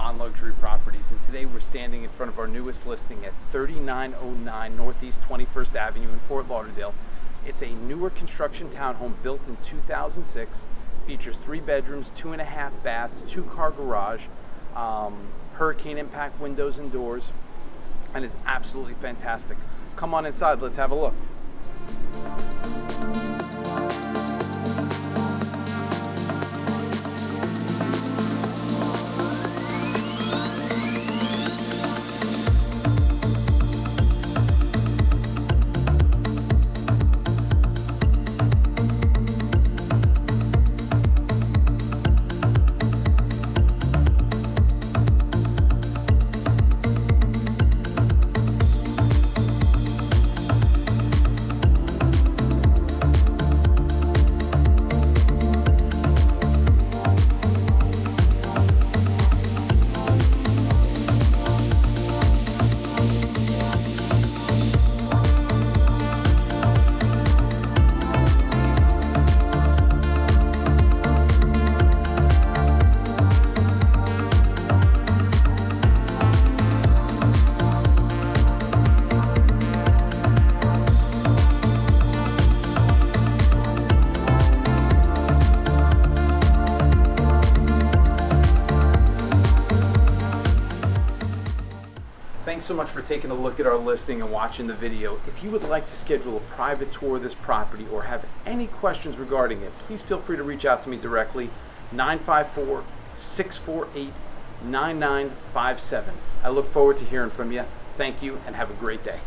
on luxury properties, and today we're standing in front of our newest listing at 3909 Northeast 21st Avenue in Fort Lauderdale. It's a newer construction townhome built in 2006, features 3 bedrooms, 2.5 baths, 2-car garage, hurricane impact windows and doors, and is absolutely fantastic. Come on inside, let's have a look. Thanks so much for taking a look at our listing and watching the video. If you would like to schedule a private tour of this property or have any questions regarding it, please feel free to reach out to me directly, 954-648-9957. I look forward to hearing from you. Thank you and have a great day.